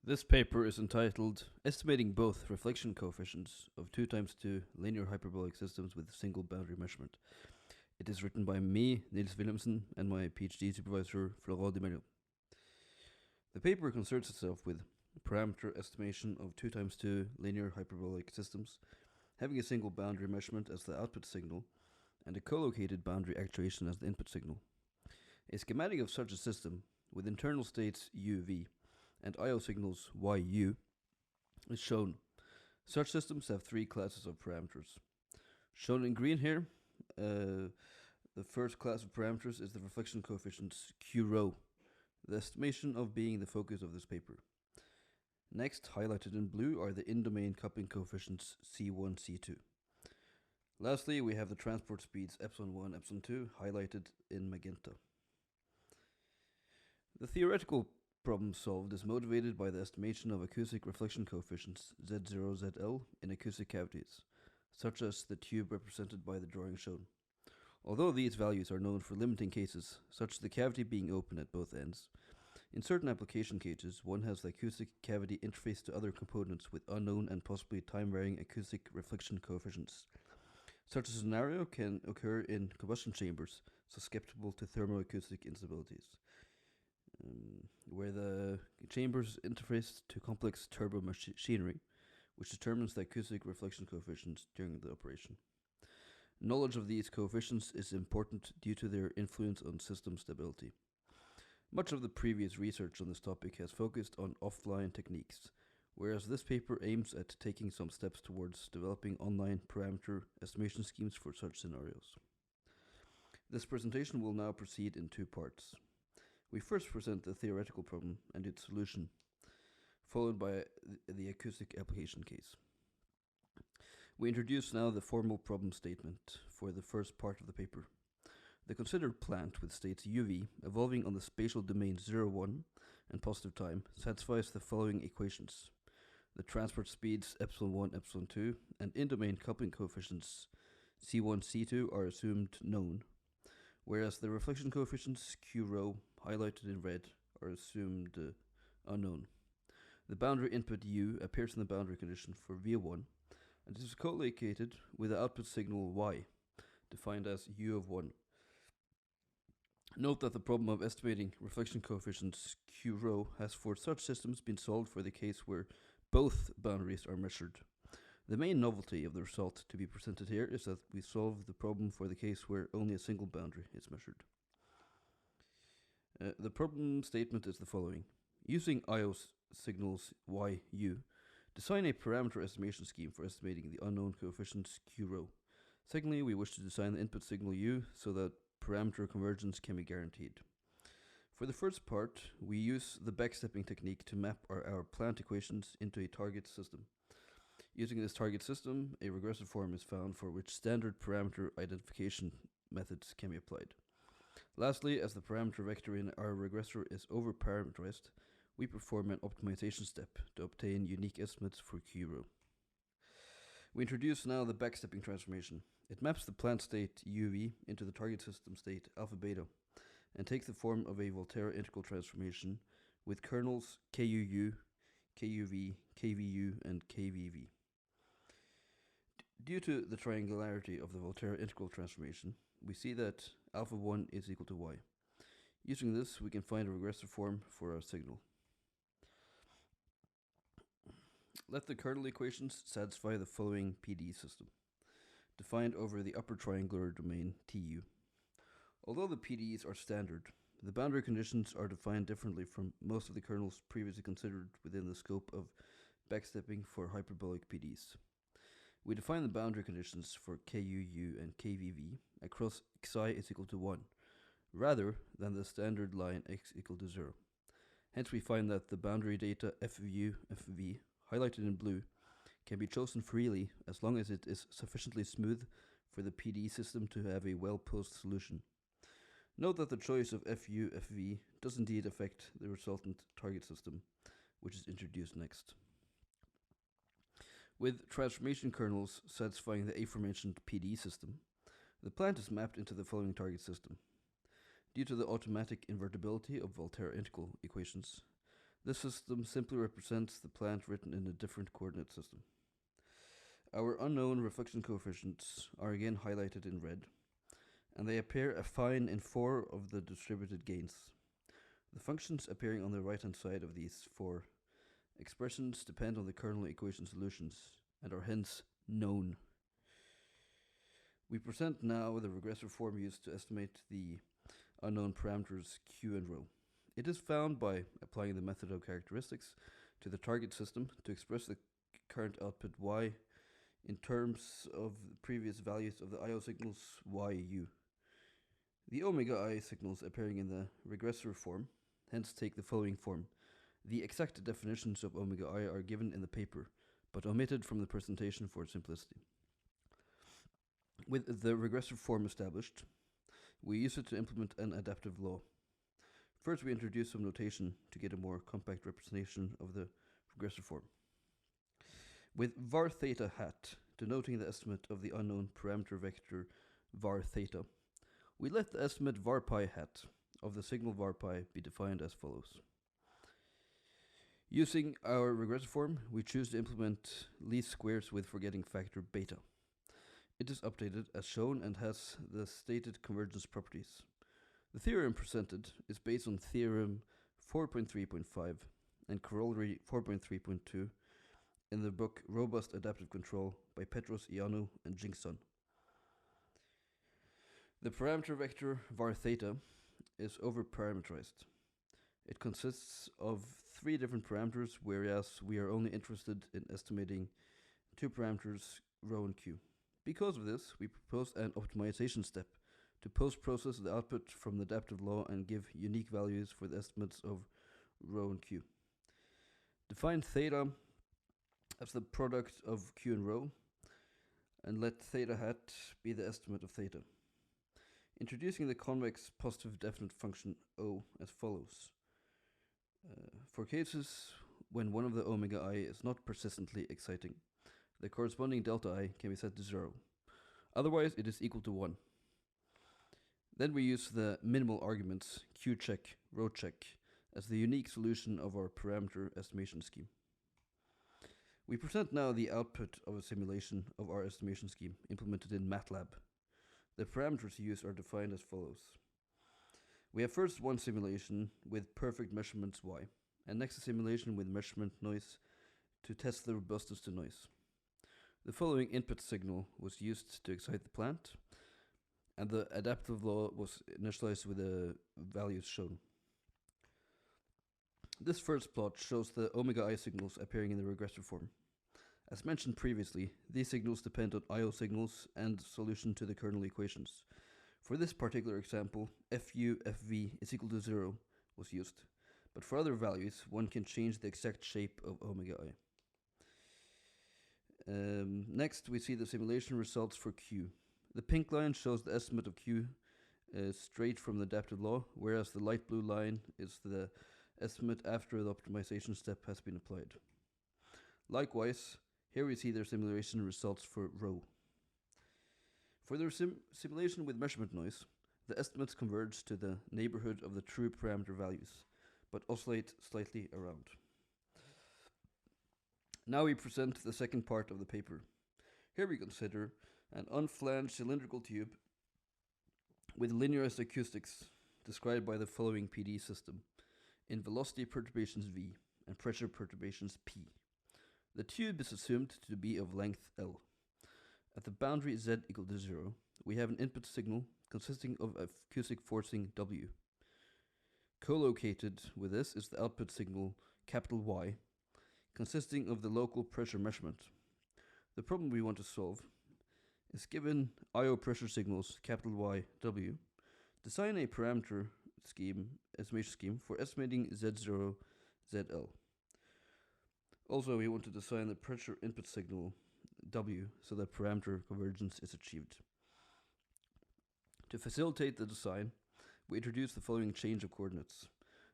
This paper is entitled Estimating Both Reflection Coefficients of 2 times 2 Linear Hyperbolic Systems with Single Boundary Measurement. It is written by me, Nils Wilhelmsen, and my PhD supervisor, Florent de Mello. The paper concerns itself with parameter estimation of 2 times 2 linear hyperbolic systems, having a single boundary measurement as the output signal, and a collocated boundary actuation as the input signal. A schematic of such a system, with internal states uv and I/O signals yu, is shown. Such systems have three classes of parameters. Shown in green here, the first class of parameters is the reflection coefficients q rho, the estimation of being the focus of this paper. Next, highlighted in blue, are the in-domain coupling coefficients c1, c2. Lastly, we have the transport speeds epsilon1, epsilon2, highlighted in magenta. The theoretical problem solved is motivated by the estimation of acoustic reflection coefficients Z0, ZL in acoustic cavities, such as the tube represented by the drawing shown. Although these values are known for limiting cases, such as the cavity being open at both ends, in certain application cases one has the acoustic cavity interface to other components with unknown and possibly time-varying acoustic reflection coefficients. Such a scenario can occur in combustion chambers susceptible to thermoacoustic instabilities, where the chambers interface to complex turbo machinery, which determines the acoustic reflection coefficients during the operation. Knowledge of these coefficients is important due to their influence on system stability. Much of the previous research on this topic has focused on offline techniques, whereas this paper aims at taking some steps towards developing online parameter estimation schemes for such scenarios. This presentation will now proceed in two parts. We first present the theoretical problem and its solution, followed by the acoustic application case. We introduce now the formal problem statement for the first part of the paper. The considered plant with states uv evolving on the spatial domain 0, 1 and positive time satisfies the following equations. The transport speeds epsilon1, epsilon2 and in-domain coupling coefficients c1, c2 are assumed known, whereas the reflection coefficients q rho, highlighted in red, are assumed unknown. The boundary input u appears in the boundary condition for v1 and is collocated with the output signal y, defined as u of 1. Note that the problem of estimating reflection coefficients q rho has for such systems been solved for the case where both boundaries are measured. The main novelty of the result to be presented here is that we solve the problem for the case where only a single boundary is measured. The problem statement is the following. Using I/O signals yu, design a parameter estimation scheme for estimating the unknown coefficients q rho. Secondly, we wish to design the input signal u so that parameter convergence can be guaranteed. For the first part, we use the backstepping technique to map our plant equations into a target system. Using this target system, a regressive form is found for which standard parameter identification methods can be applied. Lastly, as the parameter vector in our regressor is over-parameterized, we perform an optimization step to obtain unique estimates for q rho. We introduce now the backstepping transformation. It maps the plant state uv into the target system state alpha beta and takes the form of a Volterra integral transformation with kernels kuu, kuv, kvu, and kvv. Due to the triangularity of the Volterra integral transformation, we see that alpha 1 is equal to y. Using this, we can find a regressive form for our signal. Let the kernel equations satisfy the following PD system, defined over the upper triangular domain Tu. Although the PDEs are standard, the boundary conditions are defined differently from most of the kernels previously considered within the scope of backstepping for hyperbolic PDEs. We define the boundary conditions for KUU and KVV across xi is equal to 1, rather than the standard line x equal to 0. Hence we find that the boundary data FU, FV, highlighted in blue, can be chosen freely as long as it is sufficiently smooth for the PDE system to have a well-posed solution. Note that the choice of FU, FV does indeed affect the resultant target system, which is introduced next. With transformation kernels satisfying the aforementioned PD system, the plant is mapped into the following target system. Due to the automatic invertibility of Volterra integral equations, This system simply represents the plant written in a different coordinate system. Our unknown reflection coefficients are again highlighted in red, and they appear affine in 4 of the distributed gains. The functions appearing on the right-hand side of these 4 expressions depend on the kernel equation solutions and are hence known. We present now the regressive form used to estimate the unknown parameters q and rho. It is found by applying the method of characteristics to the target system to express the current output y in terms of the previous values of the I/O signals yu. The omega I signals appearing in the regressor form hence take the following form. The exact definitions of omega I are given in the paper, but omitted from the presentation for simplicity. With the regressive form established, we use it to implement an adaptive law. First, we introduce some notation to get a more compact representation of the regressive form. With var theta hat denoting the estimate of the unknown parameter vector var theta, we let the estimate var pi hat of the signal var pi be defined as follows. Using our regressive form, we choose to implement least squares with forgetting factor beta. It is updated as shown and has the stated convergence properties. The theorem presented is based on theorem 4.3.5 and corollary 4.3.2 in the book Robust Adaptive Control by Petros, Ioannou, and Jingson. The parameter vector var theta is overparameterized. It consists of 3 different parameters, whereas we are only interested in estimating 2 parameters rho and q. Because of this, we propose an optimization step to post-process the output from the adaptive law and give unique values for the estimates of rho and q. Define theta as the product of q and rho, and let theta hat be the estimate of theta. Introducing the convex positive definite function O as follows. For cases when one of the omega I is not persistently exciting, the corresponding delta I can be set to 0. Otherwise, it is equal to 1. Then we use the minimal arguments q check, rho check as the unique solution of our parameter estimation scheme. We present now the output of a simulation of our estimation scheme implemented in MATLAB. The parameters used are defined as follows. We have first one simulation with perfect measurements y, and next a simulation with measurement noise to test the robustness to noise. The following input signal was used to excite the plant, and the adaptive law was initialized with the values shown. This first plot shows the omega I signals appearing in the regressive form. As mentioned previously, these signals depend on I/O signals and solution to the kernel equations. For this particular example, fu fv is equal to 0 was used, but for other values, one can change the exact shape of omega I. Next, we see the simulation results for q. The pink line shows the estimate of q straight from the adaptive law, whereas the light blue line is the estimate after the optimization step has been applied. Likewise, here we see their simulation results for rho. For the simulation with measurement noise, the estimates converge to the neighborhood of the true parameter values, but oscillate slightly around. Now we present the second part of the paper. Here we consider an unflanged cylindrical tube with linearized acoustics described by the following PD system in velocity perturbations V and pressure perturbations P. The tube is assumed to be of length L. At the boundary Z equal to 0, we have an input signal consisting of acoustic forcing W. Co-located with this is the output signal capital Y, consisting of the local pressure measurement. The problem we want to solve is given I/O pressure signals capital Y, W, design a parameter scheme, estimation scheme for estimating Z0, ZL. Also, we want to design the pressure input signal W so that parameter convergence is achieved. To facilitate the design, we introduce the following change of coordinates.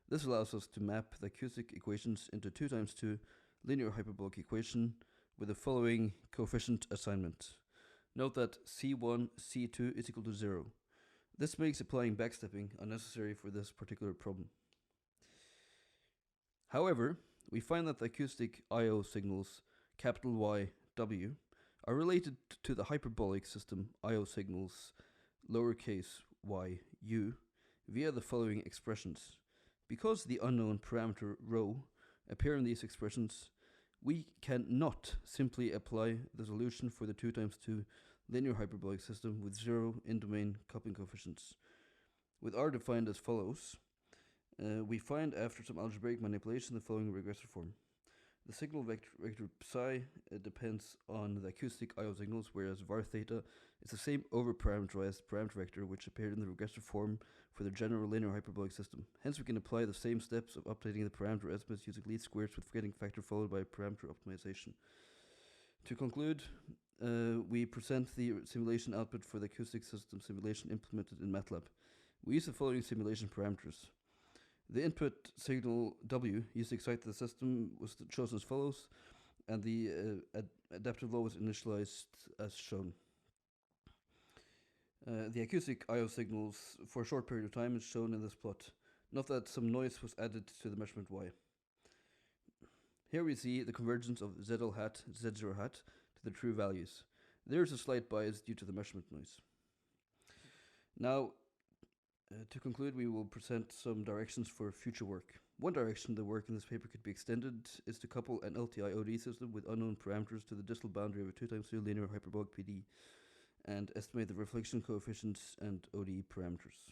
This allows us to map the acoustic equations into 2 times 2 linear hyperbolic equation with the following coefficient assignment. Note that C1, C2 is equal to 0. This makes applying backstepping unnecessary for this particular problem. However, we find that the acoustic I/O signals capital Y, W are related to the hyperbolic system I/O signals lowercase y, u via the following expressions. Because the unknown parameter rho appear in these expressions, we cannot simply apply the solution for the 2 times 2 linear hyperbolic system with 0 in-domain coupling coefficients. With R defined as follows, we find after some algebraic manipulation the following regressive form. The signal vector psi depends on the acoustic I/O signals, whereas var theta is the same over-parameterized parameter vector which appeared in the regressive form for the general linear hyperbolic system. Hence, we can apply the same steps of updating the parameter estimates using least squares with forgetting factor followed by parameter optimization. To conclude, we present the simulation output for the acoustic system simulation implemented in MATLAB. We use the following simulation parameters. The input signal W used to excite the system was chosen as follows, and the adaptive law was initialized as shown. The acoustic I/O signals for a short period of time is shown in this plot. Note that some noise was added to the measurement Y. Here we see the convergence of ZL hat, Z0 hat to the true values. There is a slight bias due to the measurement noise. Now, to conclude, we will present some directions for future work. One direction the work in this paper could be extended is to couple an LTI-OD system with unknown parameters to the distal boundary of a 2 times 2 linear hyperbolic PD and estimate the reflection coefficients and OD parameters.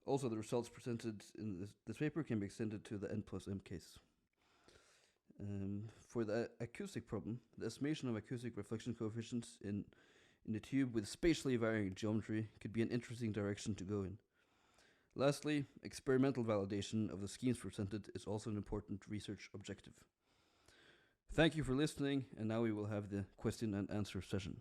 Also, the results presented in this paper can be extended to the n plus m case. For the acoustic problem, the estimation of acoustic reflection coefficients in a tube with spatially varying geometry could be an interesting direction to go in. Lastly, experimental validation of the schemes presented is also an important research objective. Thank you for listening, and now we will have the question and answer session.